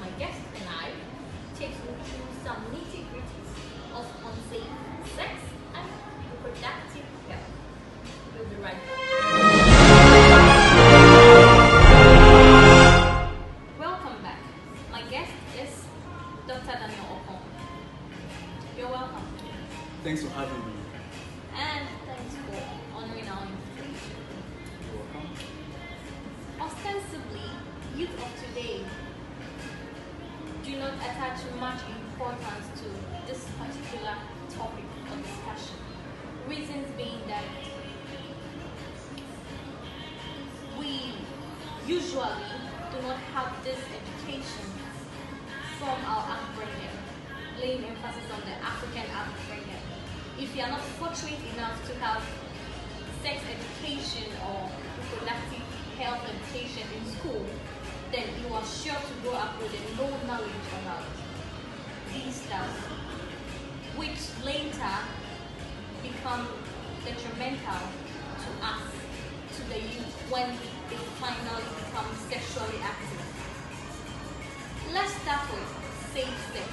my guest and I take you through some nitty-gritties of unsafe sex and reproductive health. We'll be right back. Welcome back. My guest is Dr. Daniel Okon. You're welcome. Thanks for having me. And thanks for honoring our invitation. You're welcome. Ostensibly, youth of today do not attach much importance to this particular topic of discussion. Reasons being that we usually do not have this education from our upbringing, laying emphasis on the African upbringing. If you are not fortunate enough to have sex education or reproductive health education in school, then you are sure to grow up with a low knowledge about these stuff, which later become detrimental to us, to the youth, when they finally become sexually active. Let's start with safe sex.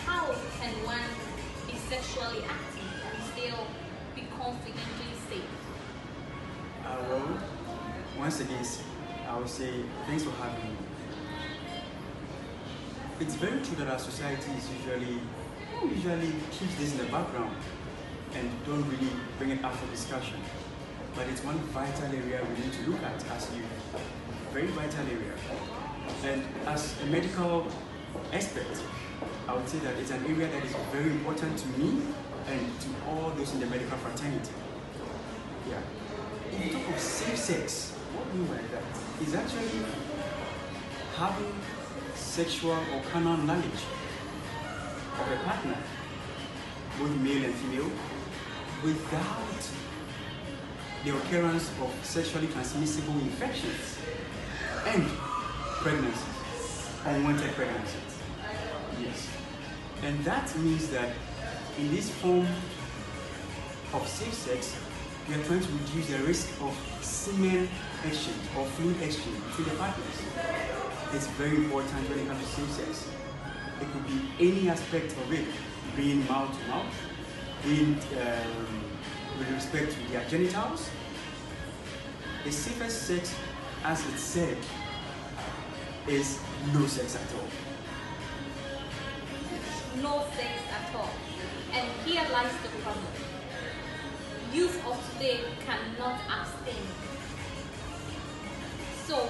How can one be sexually active and still be confidently safe? Well, once again, I would say thanks for having me. It's very true that our society is usually keeps this in the background and don't really bring it up for discussion. But it's one vital area we need to look at as youth. Very vital area. And as a medical expert, I would say that it's an area that is very important to me and to all those in the medical fraternity. Yeah. If you talk of safe sex, what we mean by that is actually having sexual or carnal knowledge of a partner, both male and female, without the occurrence of sexually transmissible infections and pregnancies, unwanted pregnancies. Yes. And that means that in this form of safe sex, we are trying to reduce the risk of semen exchange or fluid exchange between the partners. It's very important when it comes to safe sex. It could be any aspect of it, being mouth to mouth, being with respect to their genitals. The safest sex, as it's said, is no sex at all. No sex at all. And here lies the problem. Youth of today cannot abstain. So,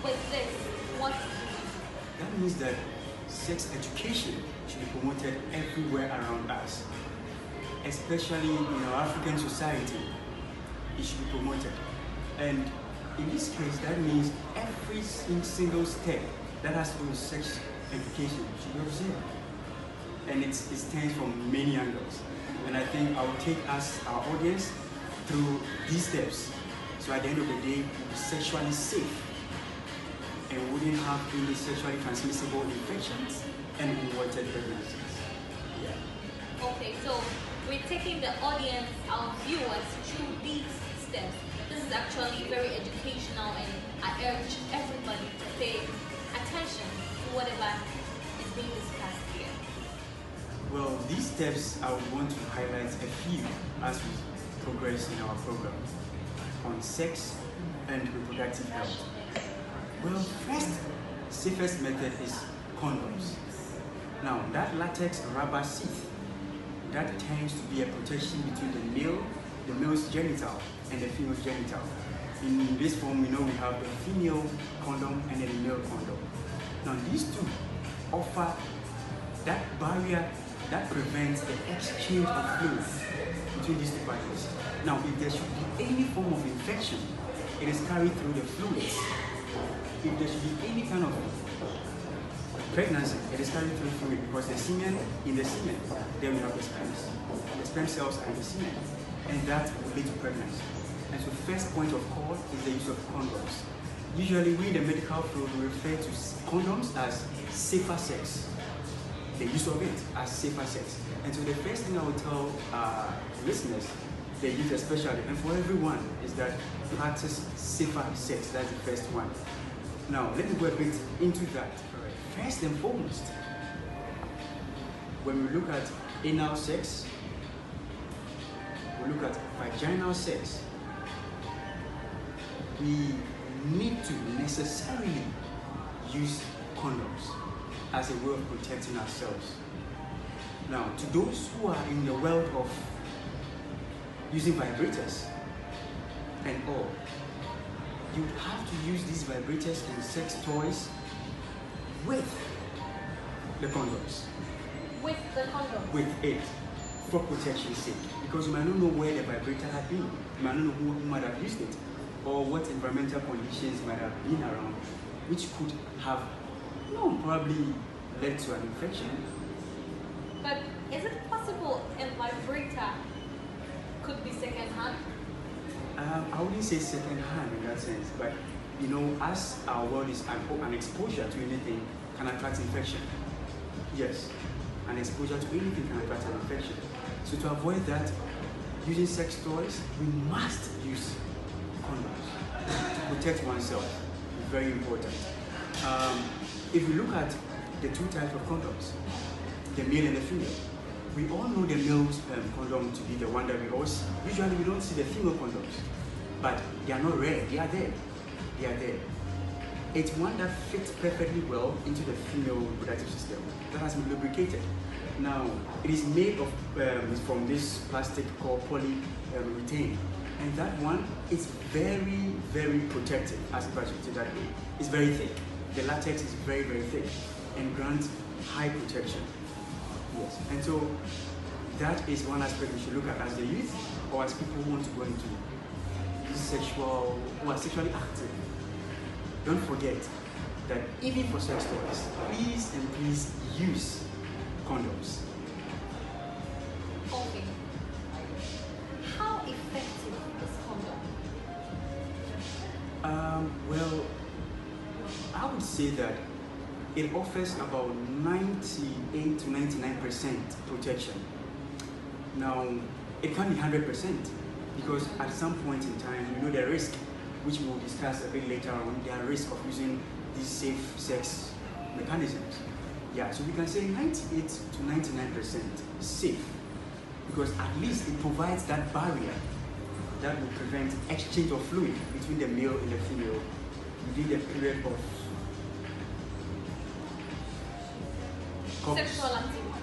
with this, what do we do? That means that sex education should be promoted everywhere around us, especially in our African society. It should be promoted. And in this case, that means every single step that has to do with sex education should be observed. And it stems from many angles. And I think I will take us, our audience, through these steps. So at the end of the day, we'll be sexually safe and wouldn't have any sexually transmissible infections and unwanted pregnancies. Yeah. Okay, so we're taking the audience, our viewers, through these steps. This is actually very educational, and I urge everybody to pay attention to whatever is being discussed here. Well, these steps, I would want to highlight a few as we progress in our program on sex and reproductive health. Well, first, safest method is condoms. Now, that latex rubber sheath, that tends to be a protection between the male's genital and the female's genital. In this form, we know we have the female condom and the male condom. Now, these two offer that barrier that prevents the exchange of fluids between these two partners. Now, if there should be any form of infection, it is carried through the fluids. If there should be any kind of pregnancy, it is carried through fluid, because the semen, in the semen, then we have the sperm cells and the semen, and that will lead to pregnancy. And so first point of call is the use of condoms. Usually we in the medical field we refer to condoms as safer sex. The use of it as safer sex. And so the first thing I would tell listeners, the youth especially, and for everyone, is that practice safer sex. That's the first one. Now, let me go a bit into that. First and foremost, when we look at anal sex, we look at vaginal sex, we need to necessarily use condoms as a way of protecting ourselves. Now, to those who are in the world of using vibrators and all, you have to use these vibrators and sex toys with the condoms. With the condom? With it, for protection's sake. Because you might not know where the vibrator had been. You might not know who might have used it, or what environmental conditions might have been around, which could have, probably led to an infection. But is it possible a vibrator could be second-hand? I wouldn't say second-hand in that sense, but as our world is an exposure to anything can attract infection. Yes, an exposure to anything can attract an infection. So to avoid that, using sex toys, we must use condoms to protect oneself. It's very important. If we look at the two types of condoms, the male and the female, we all know the male condom to be the one that we all see. Usually we don't see the female condoms, but they are not rare. They are there. They are there. It's one that fits perfectly well into the female reproductive system that has been lubricated. Now, it is made of from this plastic called polyurethane, and that one is very, very protective, as if I should say that way. It's very thick. The latex is very, very thick and grants high protection. Yes, and so that is one aspect we should look at as the youth or as people who want to go into who are sexually active. Don't forget that even for sex toys, please and please use condoms. Okay. How effective is condom? Well, I would say that it offers about 98 to 99% protection. Now, it can't be 100% because at some point in time, the risk, which we'll discuss a bit later on, the risk of using these safe sex mechanisms. Yeah, so we can say 98 to 99% safe because at least it provides that barrier that will prevent exchange of fluid between the male and the female within the period of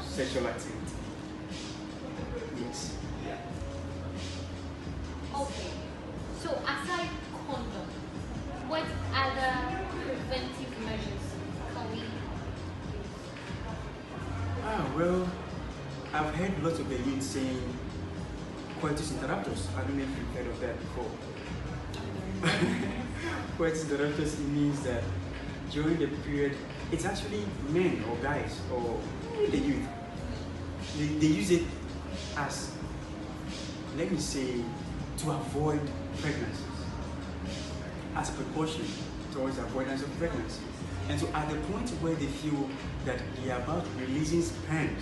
sexual activity. Yes. Yeah. Okay. So aside condom, what other preventive measures can we use? Well, I've heard lots of the youth saying coitus interruptus. I don't know if you've heard of that before. Coitus interruptus, it means that during the period, it's actually men or guys or the youth. They use it as, let me say, to avoid pregnancies, as a precaution towards avoidance of pregnancy. And so at the point where they feel that they are about releasing semen,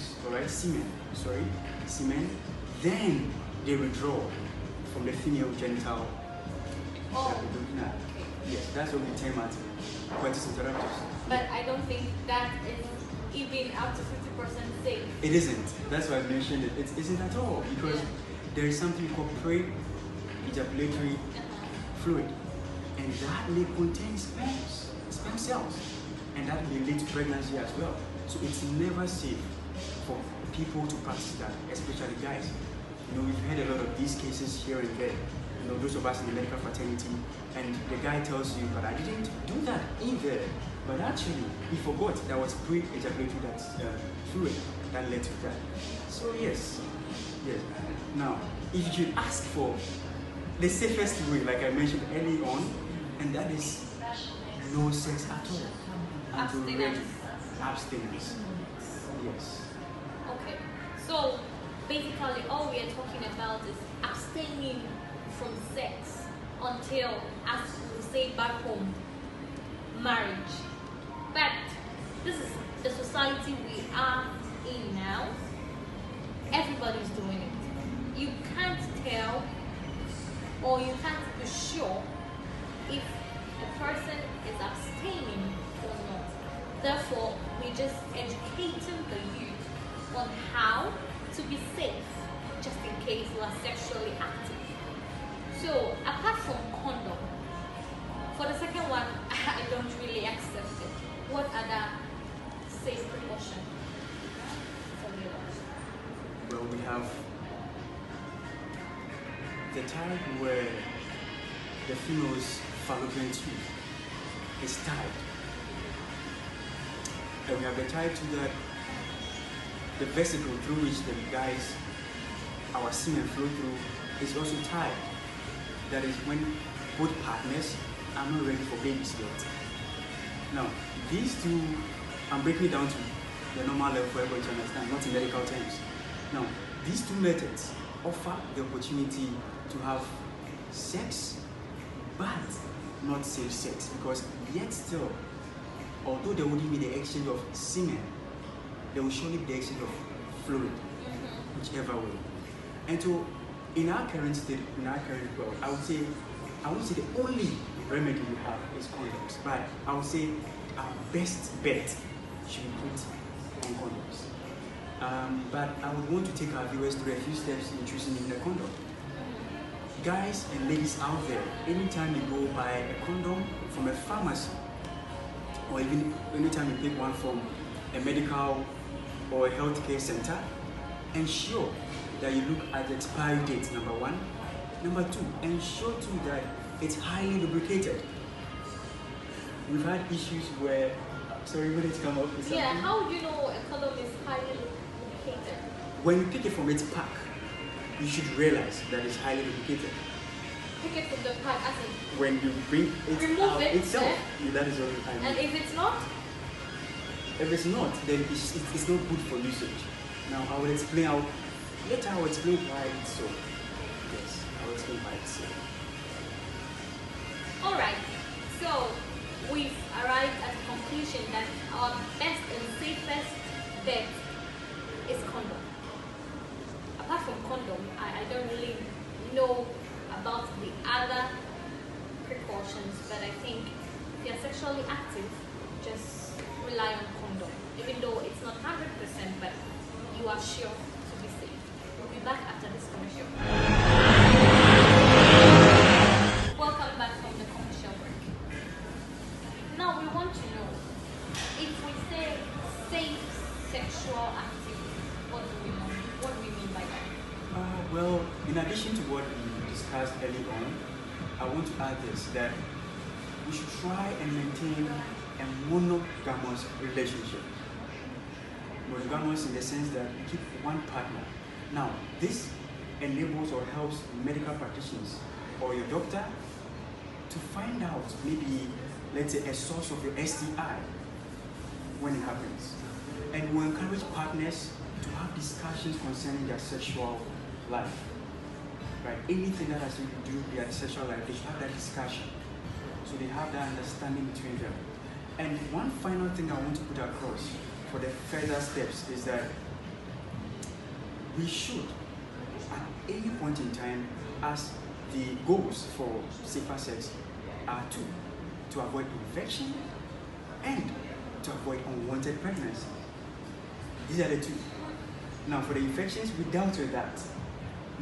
then they withdraw from the female genital that we're looking at. Yes, that's what we term as coitus interruptus. But I don't think that is even up to 50% safe. It isn't. That's why I mentioned it. It isn't at all because there is something called pre-ejaculatory fluid, and that may contain sperm cells, and that may lead to pregnancy as well. So it's never safe for people to practice that, especially guys. We've had a lot of these cases here and there. Those of us in the medical fraternity, and the guy tells you, but I didn't do that either. But actually, he forgot there was pre-ejaculatory fluid that led to that. So yes. Now, if you should ask for the safest way, like I mentioned early on, and that is no sex at all. Abstinence. Yes. Okay. So basically, all we are talking about is abstaining from sex until, as we say back home, marriage. But this is the society we are in now. Everybody's doing it. You can't tell, or you can't be sure if a person is abstaining or not. Therefore, we just educating the youth on how to be safe, just in case you are sexually active. So, apart from condom, for the second one, I don't really accept it. What other safe precaution for you? Well, we have the time where the female's fallopian tube is tied. And we have the type too that the vesicle through which the guys, our semen flow through, is also tied. That is when both partners are not ready for babies yet. Now, these two, I'm breaking it down to the normal level for everybody to understand, not in medical terms. Now, these two methods offer the opportunity to have sex, but not safe sex, because yet still, although there wouldn't be the exchange of semen, there will surely be the exchange of fluid, whichever way. And so, in our current state, in our current world, I would say the only remedy we have is condoms. But I would say our best bet should be put on condoms. But I would want to take our viewers through a few steps in choosing in the condom. Guys and ladies out there, anytime you go buy a condom from a pharmacy, or even anytime you pick one from a medical or a healthcare center, ensure that you look at the expiry date, number one. Number two, ensure too that it's highly lubricated. We've had issues where, sorry, will it come up with something? Yeah, how do you know a condom is highly lubricated? When you pick it from its pack, you should realize that it's highly lubricated. Pick it from the pack, as in When you bring it remove out it, itself, yeah? that is what I mean. And if it's not? If it's not, then it's not good for usage. Now, I will explain how, later I will explain why it's so. Yes, I will explain why it's so. Alright, so we've arrived at the conclusion that our best and safest bet is condom. Apart from condom, I don't really know about the other precautions, but I think if you're sexually active, just rely on condom. Even though it's not 100%, but you are sure to be safe. We'll be back after this commercial. Welcome back from the commercial break. Now we want to know, if we say safe sexual activity, what do we mean? What do we mean by that? Well, in addition to what we discussed early on, I want to add this, that we should try and maintain a monogamous relationship. Monogamous in the sense that we keep one partner. Now, this enables or helps medical practitioners or your doctor to find out maybe, let's say, a source of your STI when it happens. And we encourage partners to have discussions concerning their sexual life. Right? Anything that has to do with their sexual life, they should have that discussion. So they have that understanding between them. And one final thing I want to put across for the further steps is that we should, at any point in time, as the goals for safer sex are two: to avoid infection and to avoid unwanted pregnancy. These are the two. Now, for the infections, we dealt with that.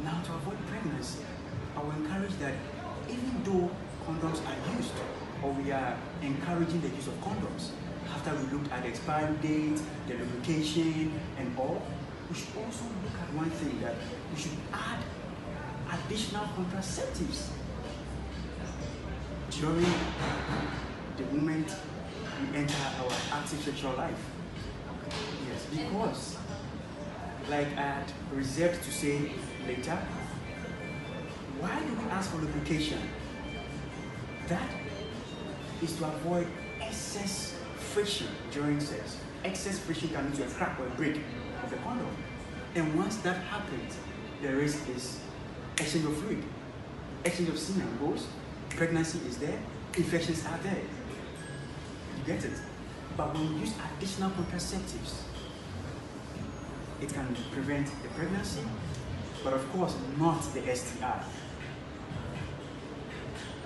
Now, to avoid pregnancy, I will encourage that even though condoms are used, or we are encouraging the use of condoms, after we looked at the expiry date, the lubrication, and all, we should also look at one thing, that we should add additional contraceptives during the moment we enter our active sexual life. Yes, because, like I had reserved to say later, why do we ask for lubrication? That is to avoid excess friction during sex. Excess friction can lead to a crack or a break of the condom. And once that happens, the risk is exchange of fluid, exchange of semen goes, pregnancy is there, infections are there. You get it? But when we use additional contraceptives, it can prevent the pregnancy, but of course not the STI.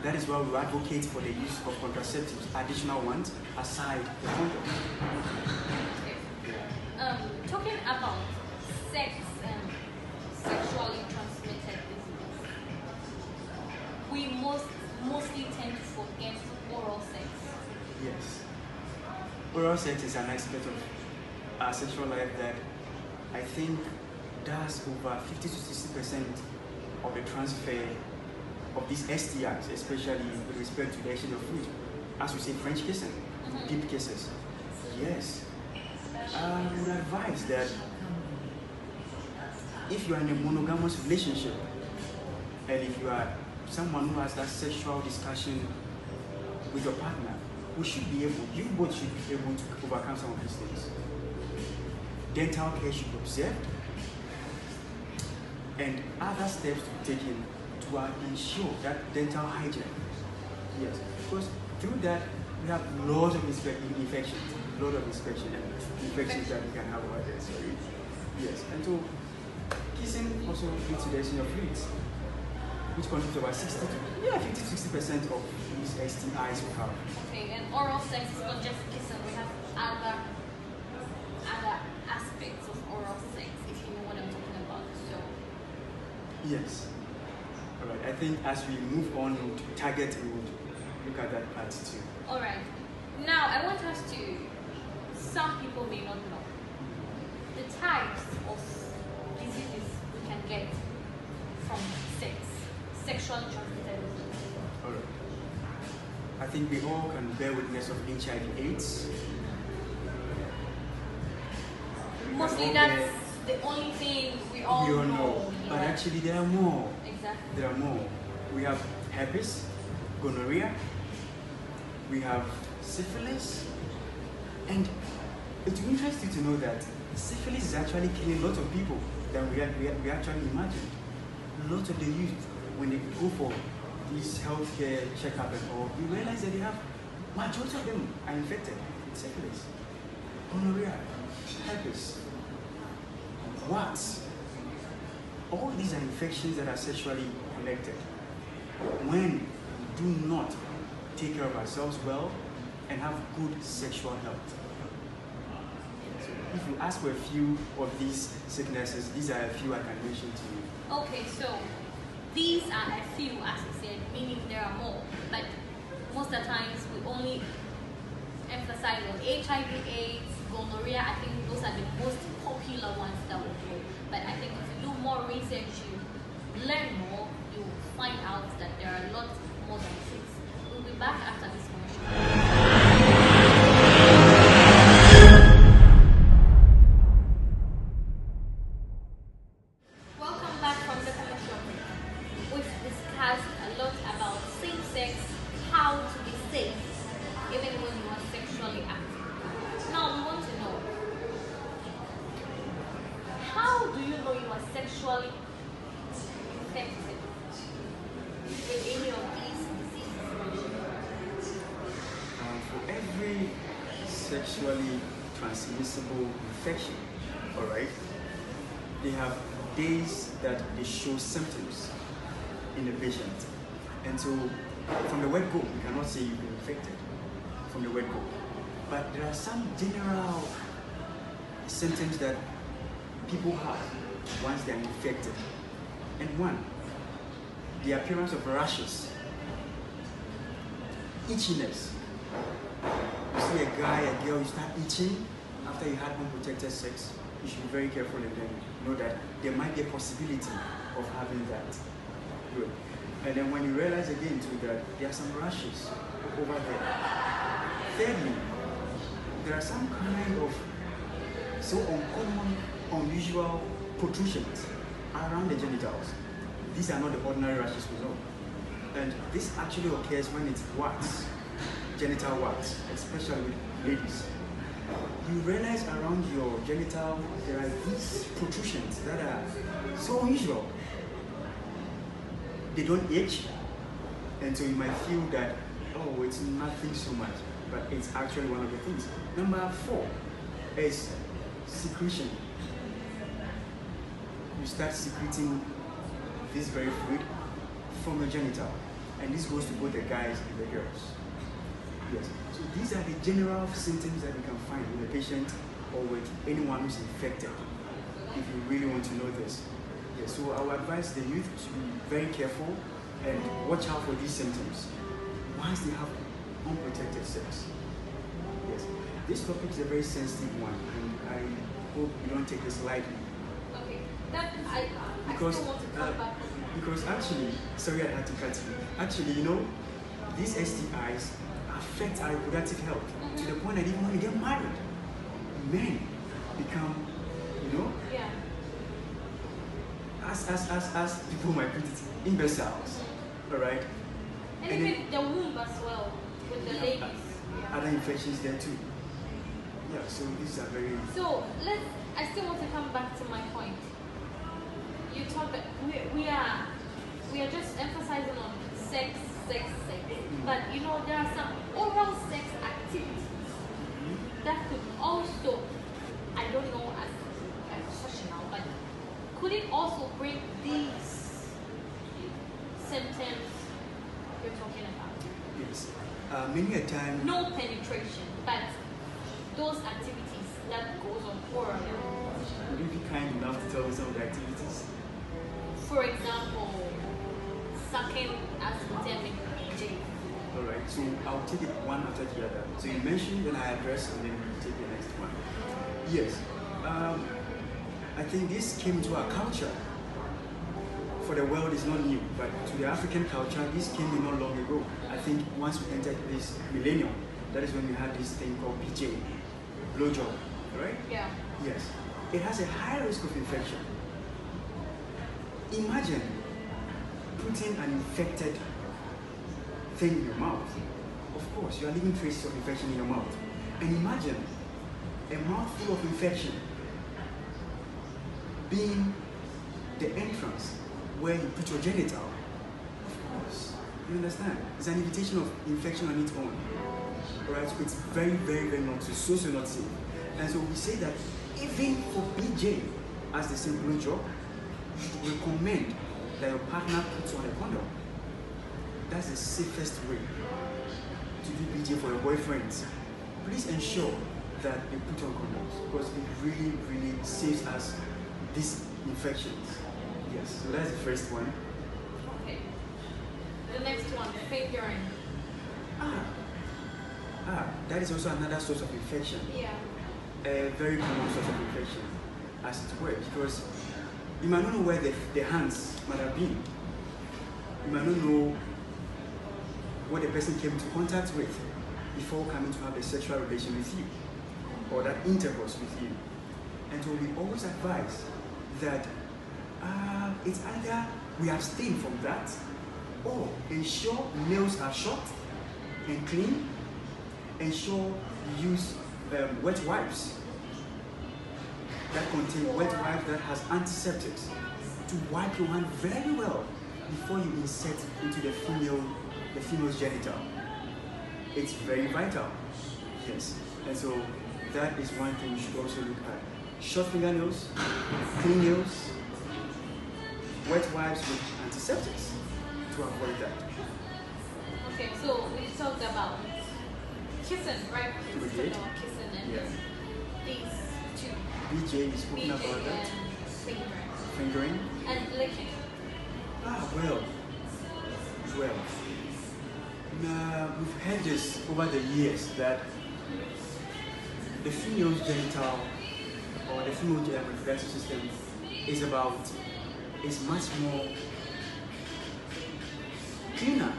That is why we advocate for the use of contraceptives, additional ones, aside the condom. Talking about sex and sexually transmitted diseases, we mostly tend to forget oral sex. Yes. Oral sex is an aspect of our sexual life that I think does over 50 to 60% of the transfer of these STIs, especially with respect to the exchange of fluid. As we say, French kissing, deep kisses. Yes. I would advise that if you are in a monogamous relationship and if you are someone who has that sexual discussion with your partner, you both should be able to overcome some of these things. Dental care should be observed, and other steps to be taken to ensure that dental hygiene. Yes, because through that we have lots of infections, that we can have over there. So yes, and so kissing also leads to the exchange of fluids, which contributes about 50 to 60% of these STIs we have. Okay, and oral sex is not just kissing. We have other aspects of oral sex, if you know what I'm talking about. So yes. All right. I think as we move on to target, we would look at that part too. All right. Now I want us to. Some people may not know the types of diseases we can get from sex, sexually transmitted diseases. All right. I think we all can bear witness of HIV/AIDS. Mostly that's the only thing we all know. Yeah. But actually there are more. Exactly. There are more. We have herpes, gonorrhea, we have syphilis, and it will interest you to know that syphilis is actually killing lots of people than we actually imagined. Lots of the youth, when they go for this healthcare checkup and all, we realize that majority of them are infected with syphilis, gonorrhea, herpes, warts. All these are infections that are sexually connected. When we do not take care of ourselves well and have good sexual health. So if you ask for a few of these sicknesses, these are a few I can mention to you. Okay, so these are a few, as I said, meaning there are more. But most of the times we only emphasize on HIV/AIDS, gonorrhea. I think those are the most popular ones that we do. But I think if you do more research, you learn more, you find out that there are a lot more than six. We'll be back after this commercial. Welcome back from the commercial break. We've discussed a lot about safe sex, how to be safe, even when you are sexually active. Now we want to know, how do you know you are sexually infected with any of these diseases? For every sexually transmissible infection, all right, they have days that they show symptoms in the patient. And so from the word go, we cannot say you've been infected from the word go. But there are some general symptoms that people have once they are infected. And one, the appearance of rashes, itchiness. You see a guy, a girl, you start itching after you had unprotected sex, you should be very careful and then know that there might be a possibility of having that. Good. And then when you realize again too that there are some rashes over there. Thirdly, there are some kind of so uncommon, unusual protrusions around the genitals. These are not the ordinary rashes we know. And this actually occurs when it's warts, genital warts, especially with ladies. You realize around your genital there are these protrusions that are so unusual. They don't itch, and so you might feel that, oh, it's nothing so much, but it's actually one of the things. Number 4 is secretion. You start secreting this very fluid from your genital. And this goes to both the guys and the girls. Yes. So these are the general symptoms that you can find with a patient or with anyone who's infected, if you really want to know this. Yes. So I would advise the youth to be very careful and watch out for these symptoms once they have unprotected sex. Yes. This topic is a very sensitive one, and I hope you don't take this lightly. Okay. That I Because, still want to come back. because actually, sorry I had to cut you. Actually, you know, these STIs affect our reproductive health to the point that even when we get married, men become, you know, Yeah. as people might put it, imbeciles. All right. And And even the womb as well, with the ladies. Yeah. Other infections there too. Yeah. So these are very. So I still want to come back to my point. You talk that we are just emphasizing on sex. But you know, there are some oral sex activities that could also, I don't know as a professional, but could it also bring these symptoms you're talking about? Yes. Many a time. No penetration, but those activities that goes on orally. Would you be kind enough to tell me some of the activities? For example, sucking as vitamin J. Alright, so I'll take it one after the other. So you mentioned, then I address, and then you take the next one. Yes. I think this came into our culture. For the world, it's not new, but to the African culture, this came in not long ago. I think once we entered this millennium, that is when we had this thing called PJ, blowjob, right? Yeah. Yes. It has a high risk of infection. Imagine putting an infected thing in your mouth. Of course, you are leaving traces of infection in your mouth. And imagine a mouthful of infection being the entrance where you put your genital. Of course, you understand? It's an invitation of infection on its own. Alright, so it's very, very, very not safe, so not safe. And so we say that even for BJ, as the simple job, you should recommend that your partner puts on a condom. That's the safest way to do BJ for your boyfriends. Please ensure that you put on condoms because it really, really saves us these infections. Yes, so that's the first one. Okay. The next one, fingering. That is also another source of infection. Yeah. A very common source of infection, as it were, because you might not know where the hands might have been. You might not know what the person came into contact with before coming to have a sexual relation with you, or that intercourse with you. And so we always advise that it's either we abstain from that, or ensure nails are short and clean, ensure you use wet wipes that contain wet wipes that has antiseptics to wipe your hand very well before you insert into the female's genital. It's very vital. Yes. And so that is one thing you should also look at. Short fingernails, clean nails, wet wipes with antiseptics to avoid that. Okay, so we talked about kissing, right? We did. Kissing and Yeah. these two. BJ, you spoken about BJ that. and fingering. Fingering. And licking. Well. Now, we've heard this over the years that the female's genital or the female reproductive system is much more cleaner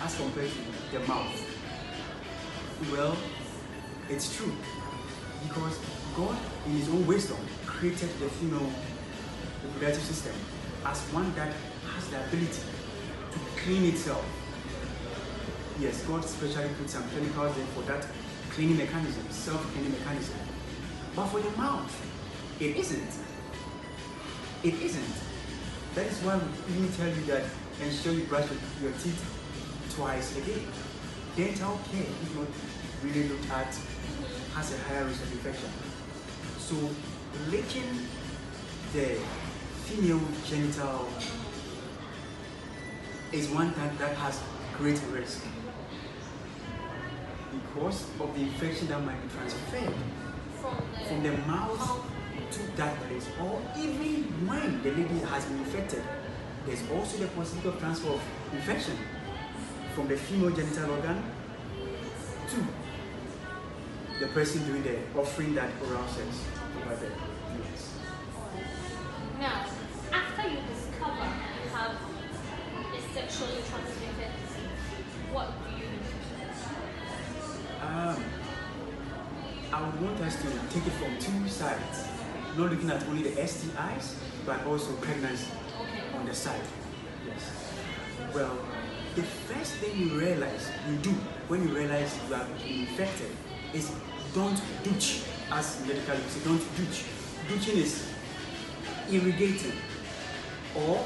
as compared to the mouth. Well, it's true because God, in His own wisdom, created the female reproductive system as one that has the ability to clean itself. Yes, God specially put some chemicals there for that cleaning mechanism, self-cleaning mechanism. But for the mouth, it isn't. It isn't. That is why we even tell you that ensure you brush your teeth twice a day. Dental care, if not really looked at, has a higher risk of infection. So licking the female genital is one that has great risk because of the infection that might be transferred from the mouth to that place, or even when the lady has been infected, there's also the possibility of transfer of infection from the female genital organ to the person doing the offering that oral sex over there. Yes. Now, after you discover you have a sexually transmitted disease, what do you do? I would want us to take it from two sides, not looking at only the STIs, but also pregnancy on the side. Yes. Well, the first thing you do when you realize you have been infected is don't douche, as medically we say, don't douche. Douching is irrigating or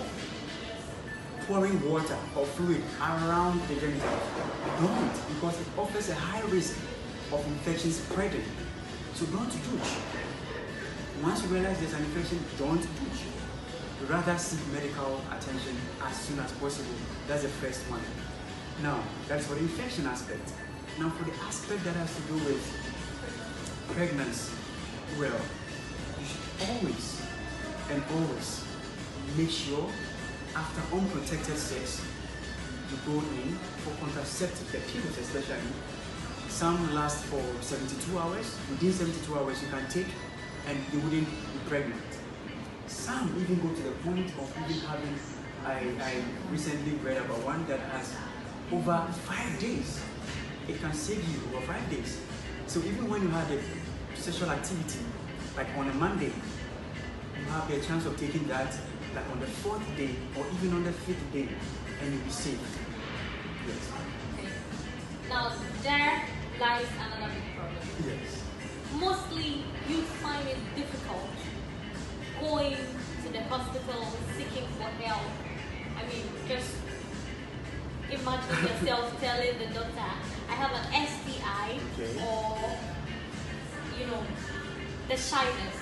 pouring water or fluid around the genitals. Don't, because it offers a high risk of infection spreading. So don't douche. Once you realize there's an infection, don't douche. Rather seek medical attention as soon as possible. That's the first one. Now, that's for the infection aspect. Now for the aspect that has to do with pregnancy, well, you should always make sure after unprotected sex, you go in for contraceptive, the pills especially. Some last for 72 hours. Within 72 hours you can take and you wouldn't be pregnant. Some even go to the point of even having, I recently read about one that has over 5 days. It can save you over 5 days. So even when you had a sexual activity, like on a Monday, you have the chance of taking that like on the 4th day or even on the 5th day, and you'll be safe. Yes. Okay. Now there lies another big problem. Yes. Mostly you find it difficult going to the hospital seeking for help. I mean, just imagine yourself telling the doctor, I have an STI, okay, or the shyness.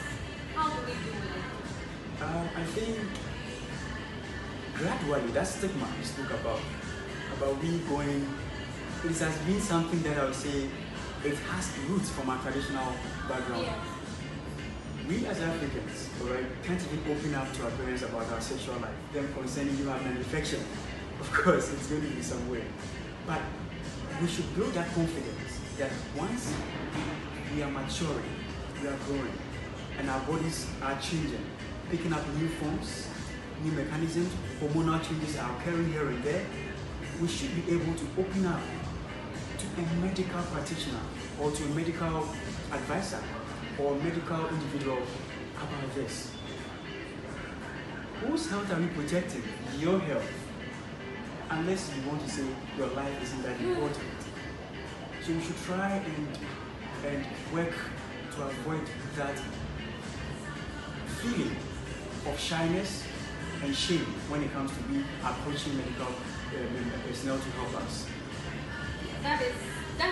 How do we deal with it? I think gradually that stigma you spoke about we going, it has been something that I would say it has roots from our traditional background. Yes. We as Africans, alright, can't even open up to our parents about our sexual life. Them concerning you having an infection, of course, it's going to be somewhere. But we should build that confidence that once we are maturing, we are growing, and our bodies are changing, picking up new forms, new mechanisms, hormonal changes are occurring here and there, we should be able to open up to a medical practitioner or to a medical advisor or medical individual about this. Whose health are we protecting? Your health. Unless you want to say your life isn't that important. So we should try and work to avoid that feeling of shyness and shame when it comes to be approaching medical personnel to help us. That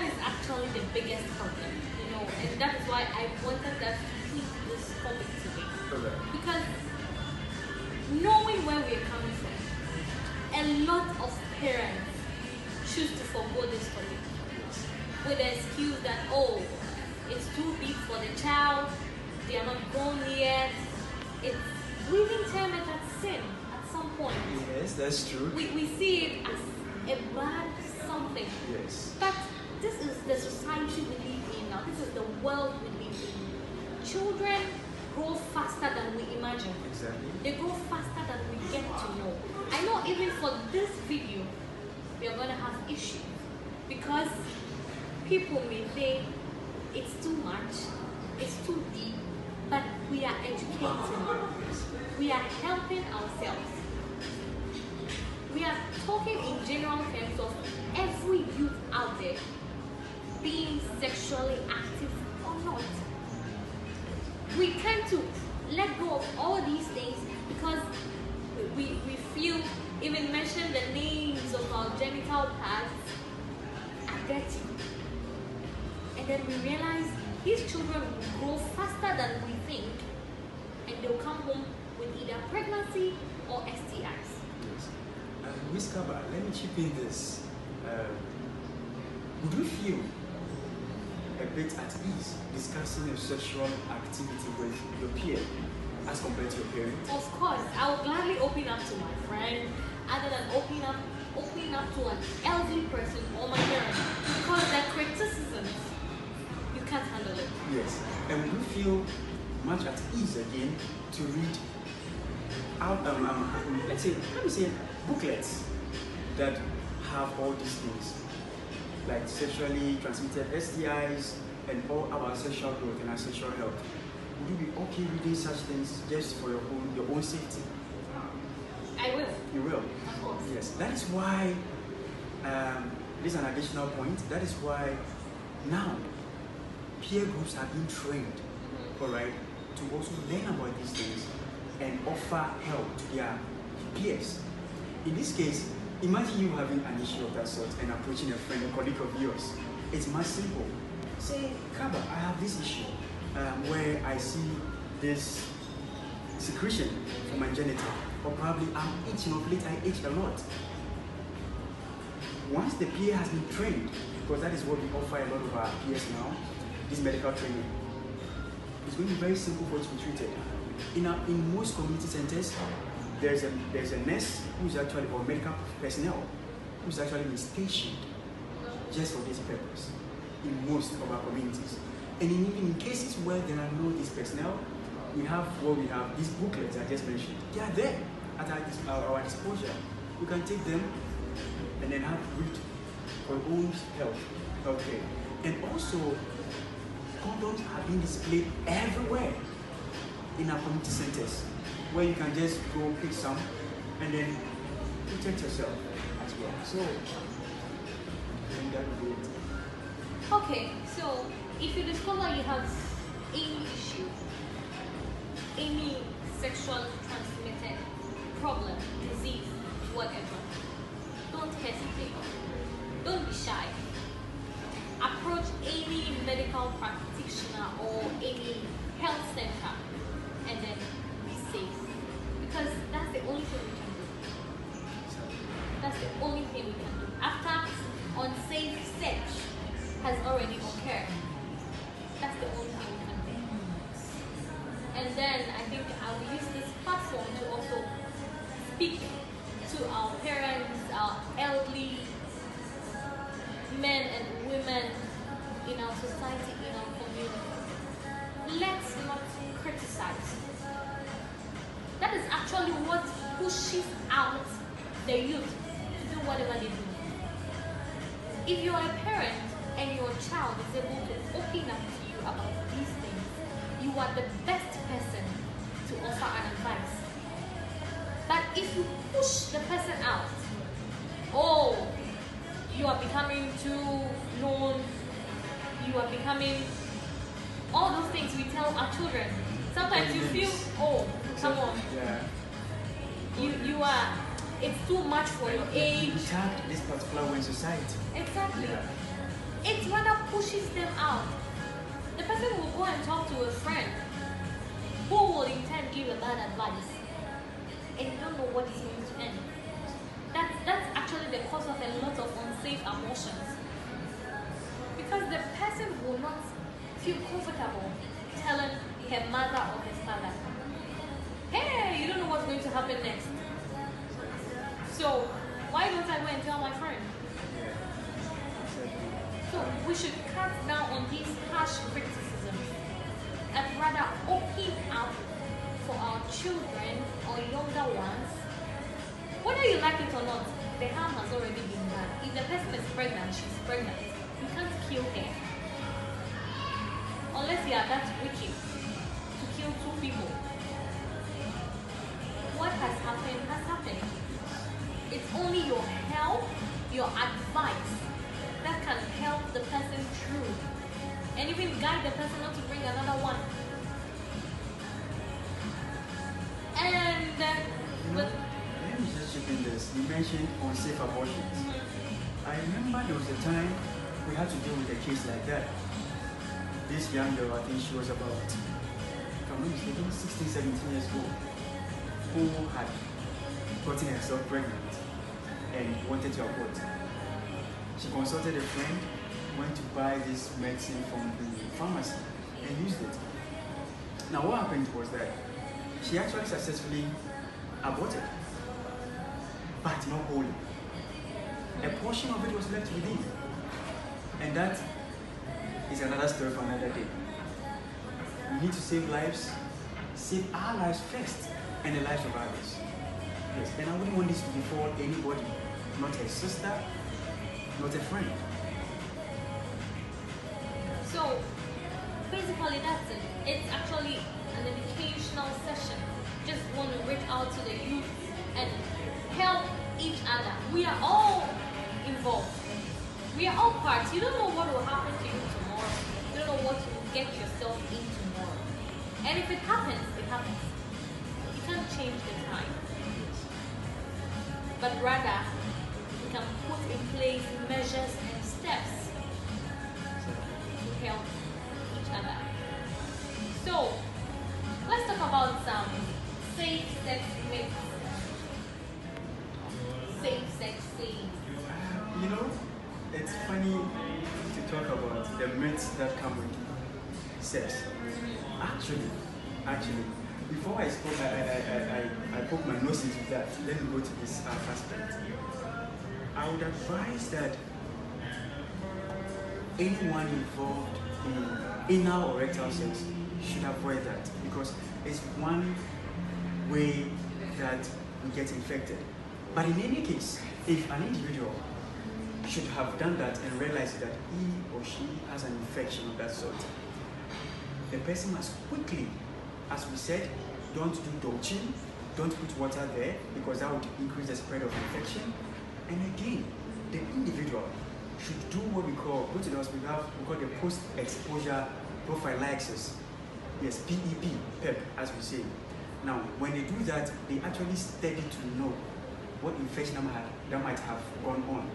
is actually the biggest problem, and that is why I wanted us to keep this topic today. Okay. Because knowing where we're coming from, a lot of parents choose to forgo this topic with the excuse that, oh, it's too big for the child, they are not grown yet. We even term it as sin at some point. Yes, that's true. We see it as a bad something. Yes. But this is the society we live in now. This is the world we live in. Children grow faster than we imagine. Exactly. They grow faster than we get to know. I know even for this video, we are going to have issues because people may say it's too much, it's too deep, but we are educating. We are helping ourselves. We are talking in general terms of every youth out there being sexually active or not. We tend to let go of all these things because we feel even mention the names of our genital parts are dirty. And then we realize these children will grow faster than we think, and they'll come home with either pregnancy or STIs. Yes. Miss Kaba, let me chip in this. would you feel a bit at ease discussing your sexual activity with your peer as compared to your parents? Of course, I will gladly open up to my friend other than opening up to an elderly person or my parents, because their criticisms, you can't handle it. Yes. And would you feel much at ease again to read out, let's say, let me say, booklets that have all these things, like sexually transmitted STIs and all about sexual growth and our sexual health? Would you be okay reading such things just for your own safety? I will. You will? Of course. Yes. That is why, this is an additional point, that is why now peer groups are being trained, all right, to also learn about these things and offer help to their peers. In this case, imagine you having an issue of that sort and approaching a friend or colleague of yours. It's much simple. Say, Kaba, I have this issue where I see this secretion from my genital, or probably I'm itching of late, I itch a lot. Once the peer has been trained, because that is what we offer a lot of our peers now, this medical training, it's going to be very simple for it to be treated. In most community centers, there's a nurse who's actually, or medical personnel who's actually been stationed just for this purpose in most of our communities. And even in cases where there are no these personnel, we have these booklets I just mentioned. They are there at our disposal. You can take them and then have read for your own health care. And also, condoms are being displayed everywhere in our community centers, where you can just go pick some and then protect yourself as well. So, I think that would be it. Okay, so if you discover you have any issue, any sexual transmitted problem, disease, whatever, don't hesitate. Don't be shy. Approach any medical practitioner or any health center and then be safe. Because that's the only thing we can do. That's the only thing we can do. After unsafe sex has already occurred, that's the only thing we can do. And then I think I will use this platform to also speak to our parents, our elderly men and women in our society, in our community. Let's not criticize. That is actually what pushes out the youth to do whatever they do. If you are a parent and your child is able to open up to you about these things, you are the best person to offer an advice. But if you push the person out, oh, you are becoming too known, you are becoming all those things we tell our children. Sometimes you feel, oh, come on. Yeah. You are, it's too much for your age. We tagged this particular way in society. Exactly. Yeah. It rather pushes them out. The person will go and talk to a friend who will in turn give a bad advice. And you don't know what is going to end. That's actually the cause of a lot of unsafe emotions. Because the person will not feel comfortable telling her mother or her father, hey, you don't know what's going to happen next. So why don't I go and tell my friend? So we should cut down on these harsh criticisms and rather open up for our children or younger ones. Whether you like it or not, the harm has already been done. If the person is pregnant, she's pregnant. You can't kill her. Unless you are that wicked to kill two people. What has happened has happened. It's only your help, your advice that can help the person through and even guide the person not to bring another one. And Let me just chip in this. You mentioned unsafe abortions. I remember there was a time we had to deal with a case like that. This young girl, I think she was about, if I'm not mistaken, 16, 17 years old, who had gotten herself pregnant and wanted to abort. She consulted a friend, went to buy this medicine from the pharmacy and used it. Now what happened was that she actually successfully aborted, but not wholly. A portion of it was left within. And that is another story for another day. We need to save lives, save our lives first, and the lives of others. Yes, and I wouldn't want this to befall anybody, not a sister, not a friend. So, basically that's it. It's actually an educational session. Just want to reach out to the youth and help each other. We are all involved. We are all parts. You don't know what will happen to you tomorrow. You don't know what you will get yourself in tomorrow. And if it happens, it happens. You can't change the time. But rather, we can put in place measures and steps to help each other. So, let's talk about some safe sex myths. Safe sex sayings. You know, it's funny to talk about the myths that come with sex. Actually, before I spoke, I poked my nose into that. Let me go to this aspect. I would advise that anyone involved in anal or rectal sex should avoid that, because it's one way that we get infected. But in any case, if an individual should have done that and realized that he or she has an infection of that sort, the person must quickly, as we said, don't do douching, don't put water there, because that would increase the spread of infection. And again, the individual should do what we call, go to the hospital, we call the post-exposure prophylaxis. Yes, PEP, as we say. Now, when they do that, they actually study to know what infection that might have gone on.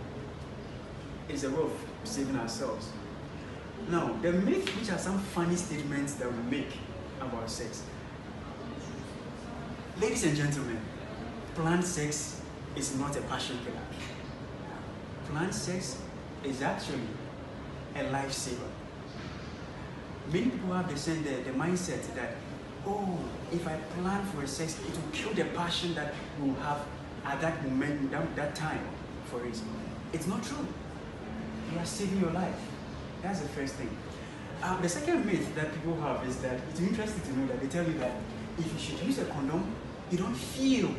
It's a way of saving ourselves. Now, the myth, which are some funny statements that we make about sex. Ladies and gentlemen, planned sex is not a passion killer. Planned sex is actually a lifesaver. Many people have the mindset that, oh, if I plan for a sex, it will kill the passion that we will have at that moment, that time for it. It's not true. You are saving your life. That's the first thing. The second myth that people have is that it's interesting to know that they tell you that if you should use a condom, you don't feel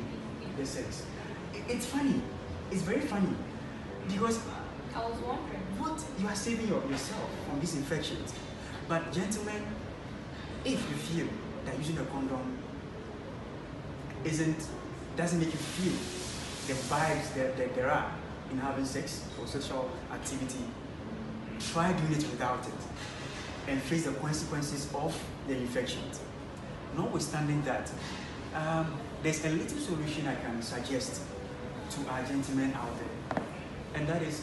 the sex. It's funny. It's very funny. Because I was wondering. What? You are saving yourself from these infections. But gentlemen, if you feel that using a condom doesn't make you feel the vibes that there are in having sex or sexual activity, try doing it without it and face the consequences of the infections. Notwithstanding that, there's a little solution I can suggest to our gentlemen out there, and that is,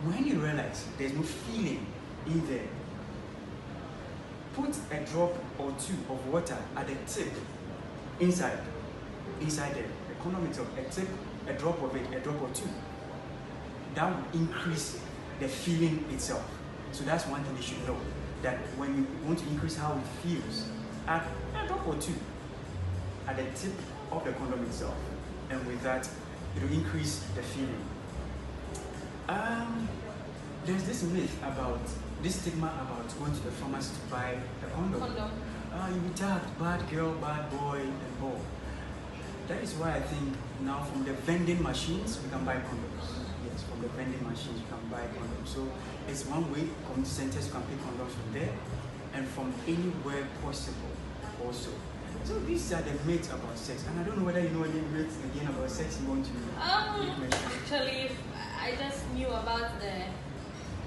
when you realize there's no feeling in there, put a drop or two of water at the tip, inside there, the condom itself, a tip, a drop of it, a drop or two. That will increase the feeling itself. So that's one thing you should know, that when you want to increase how it feels, add a drop or two at the tip of the condom itself. And with that, it will increase the feeling. There's this myth about, this stigma about going to the pharmacy to buy a condom. You'll be tagged, bad girl, bad boy, and all. That is why I think now from the vending machines, we can buy condoms. Yes, from the vending machines, you can buy condoms. So it's one way, community centers, you can pick condoms from there, and from anywhere possible also. So these are the myths about sex. And I don't know whether you know any myths again about sex you want to actually, I just knew about the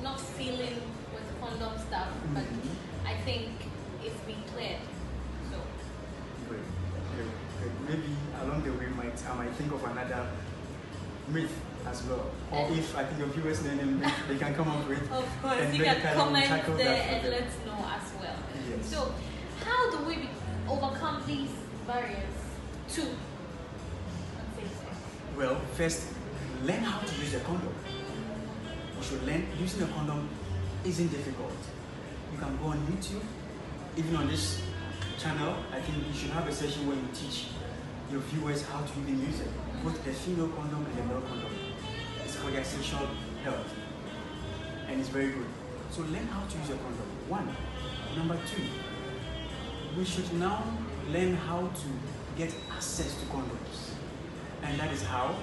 not feeling with condom stuff, but I think it's been cleared. So great. Maybe along the way I might think of another myth as well. Or if I think your viewers know any myth, they can come up with. Of course, you can comment there and let us know as well. Yes. So how do we overcome these barriers to safe sex? Well, first, learn how to use a condom. You should learn using a condom isn't difficult. You can go on YouTube, even on this channel. I think you should have a session where you teach your viewers how to even use it, both the female condom and the male condom. It's for their sexual health, and it's very good. So learn how to use a condom. One. Number two, we should now learn how to get access to condoms, and that is how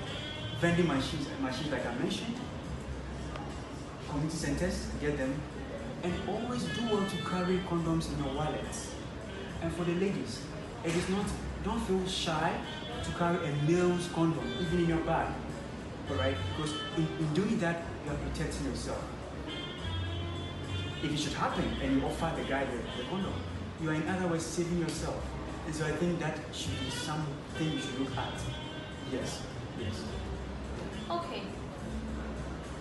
vending machines like I mentioned, community centers, get them, and always do well to carry condoms in your wallets. And for the ladies, it is not, don't feel shy to carry a male's condom even in your bag, alright? Because in doing that, you are protecting yourself. If it should happen and you offer the guy the condom, you are in other words saving yourself. And so I think that should be something you should look at. Yes, yes. Okay,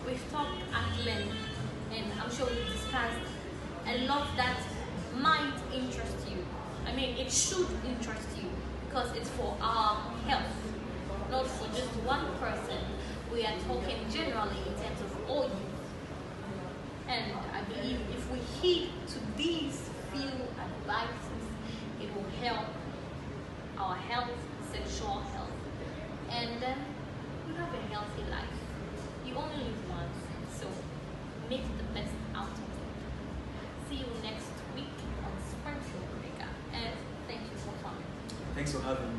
we've talked at length, and I'm sure we've discussed a lot that might interest you. I mean, it should interest you because it's for our health, not for just one person. We are talking generally in terms of all youth. And I believe if we heed to these few advices, it will help our health, sexual health, and then you have a healthy life. You only live once, so make the best out of it. See you next week on Springfield Breaker, and thank you for coming. Thanks for having me.